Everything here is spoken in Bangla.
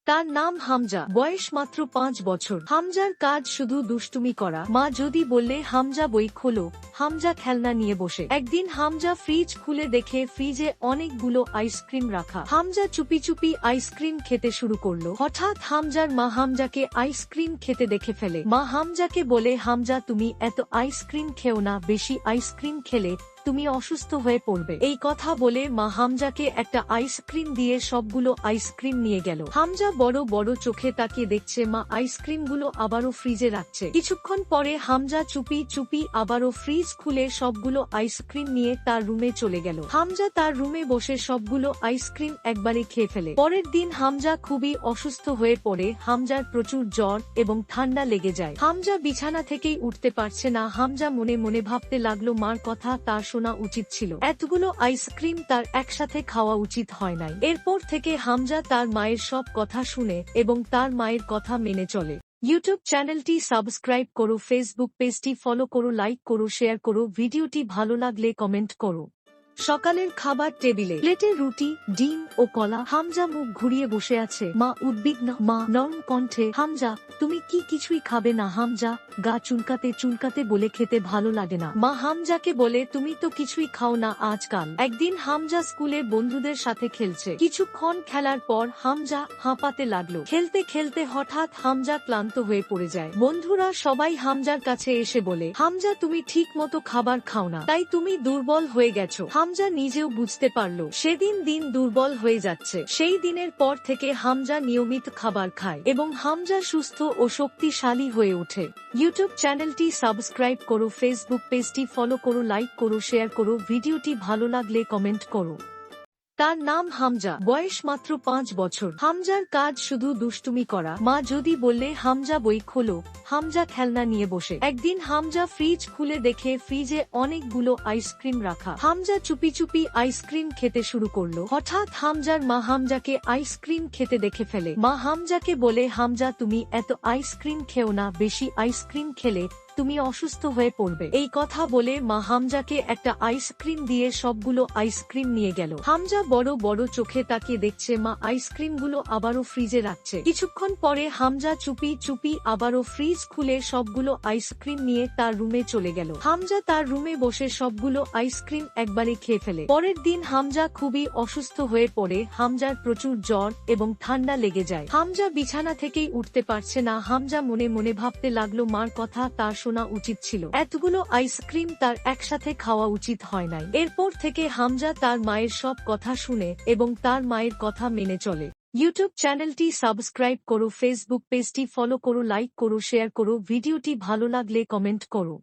তার নাম হামজা, বয়স মাত্র 5 বছর। হামজার কাজ শুধু দুষ্টুমি করা। মা যদি বললে হামজা বই খোলো, হামজা খেলনা নিয়ে বসে। একদিন হামজা ফ্রিজ খুলে দেখে ফ্রিজে অনেকগুলো আইসক্রিম রাখা। হামজা চুপি চুপি আইসক্রিম খেতে শুরু করলো। হঠাৎ হামজার মা হামজাকে আইসক্রিম খেতে দেখে ফেলে। মা হামজাকে বলে, হামজা তুমি এত আইসক্রিম খেও না, বেশি আইসক্রিম খেলে তুমি অসুস্থ হয়ে পড়বে। এই কথা বলে মা হামজাকে একটা আইসক্রিম দিয়ে সবগুলো আইসক্রিম নিয়ে গেল। হামজা বড় বড় চোখে তাকিয়ে দেখছে মা আইসক্রিমগুলো আবারও ফ্রিজে রাখছে। কিছুক্ষণ পরে হামজা চুপি চুপি আবারও ফ্রিজ খুলে সবগুলো আইসক্রিম নিয়ে তার রুমে চলে গেল। হামজা তার রুমে বসে সবগুলো আইসক্রিম একবারে খেয়ে ফেলে। পরের দিন হামজা খুবই অসুস্থ হয়ে পড়ে। হামজার প্রচুর জ্বর এবং ঠান্ডা লেগে যায়। হামজা বিছানা থেকেই উঠতে পারছে না। হামজা মনে মনে ভাবতে লাগলো মার কথা তার শোনা উচিত ছিল, এতগুলো আইসক্রিম তার একসাথে খাওয়া উচিত হয় নাই। এরপর থেকে হামজা তার মায়ের সব কথা শুনে এবং তার মায়ের কথা মেনে চলে। ইউটিউব চ্যানেলটি সাবস্ক্রাইব করো, ফেসবুক পেজটি ফলো করো, লাইক করো, শেয়ার করো, ভিডিওটি ভালো লাগলে কমেন্ট করো। সকালের খাবার টেবিলে প্লেটে রুটি, ডিম ও কলা। হামজা মুখ ঘুরিয়ে বসে আছে। মা উদ্বিগ্ন। মা নরম কণ্ঠে, হামজা তুমি কি কিছুই খাবে না? হামজা গা চুলকাতে চুলকাতে বলে, খেতে ভালো লাগে না। মা হামজাকে বলে, তুমি তো কিছুই খাও না আজকাল। একদিন হামজা স্কুলে বন্ধুদের সাথে খেলছে। কিছুক্ষণ খেলার পর হামজা হাঁপাতে লাগলো। খেলতে খেলতে হঠাৎ হামজা ক্লান্ত হয়ে পড়ে যায়। বন্ধুরা সবাই হামজার কাছে এসে বলে, হামজা তুমি ঠিক মতো খাবার খাও না, তাই তুমি দুর্বল হয়ে গেছো। হামজা নিজেও বুঝতে পারলো সেদিন দিন দুর্বল হয়ে যাচ্ছে। সেই দিনের পর থেকে হামজা নিয়মিত খাবার খায় এবং হামজা সুস্থ ও শক্তিশালী হয়ে ওঠে। ইউটিউব চ্যানেলটি সাবস্ক্রাইব করো, ফেসবুক পেজটি ফলো করো, লাইক করো, শেয়ার করো, ভিডিওটি ভালো লাগলে কমেন্ট করো। তার নাম হামজা, বয়স মাত্র 5 বছর। হামজার কাজ শুধু দুষ্টুমি করা। মা যদি বললে হামজা বই খোলো, হামজা খেলনা নিয়ে বসে। একদিন হামজা ফ্রিজ খুলে দেখে ফ্রিজে অনেকগুলো আইসক্রিম রাখা। হামজা চুপি চুপি আইসক্রিম খেতে শুরু করলো। হঠাৎ হামজার মা হামজাকে আইসক্রিম খেতে দেখে ফেলে। মা হামজাকে বলে, হামজা তুমি এত আইসক্রিম খেও না, বেশি আইসক্রিম খেলে তুমি অসুস্থ হয়ে পড়বে। এই কথা বলে মা হামজাকে একটা আইসক্রিম দিয়ে সবগুলো আইসক্রিম নিয়ে গেল। হামজা বড় বড় চোখে তাকিয়ে দেখছে মা আইসক্রিমগুলো আবারও ফ্রিজে রাখছে। কিছুক্ষণ পরে হামজা চুপি চুপি আবারও ফ্রিজ খুলে সবগুলো আইসক্রিম নিয়ে তার রুমে চলে গেল। হামজা তার রুমে বসে সবগুলো আইসক্রিম একবারে খেয়ে ফেলে। পরের দিন হামজা খুবই অসুস্থ হয়ে পড়ে। হামজার প্রচুর জ্বর এবং ঠান্ডা লেগে যায়। হামজা বিছানা থেকেই উঠতে পারছে না। হামজা মনে মনে ভাবতে লাগলো মার কথা তার শোনা উচিত ছিল, এতগুলো আইসক্রিম তার একসাথে খাওয়া উচিত হয় নাই। এরপর থেকে হামজা তার মায়ের সব কথা শুনে এবং তার মায়ের কথা মেনে চলে। ইউটিউব চ্যানেলটি সাবস্ক্রাইব করো, ফেসবুক পেজটি ফলো করো, লাইক করো, শেয়ার করো, ভিডিওটি ভালো লাগলে কমেন্ট করো।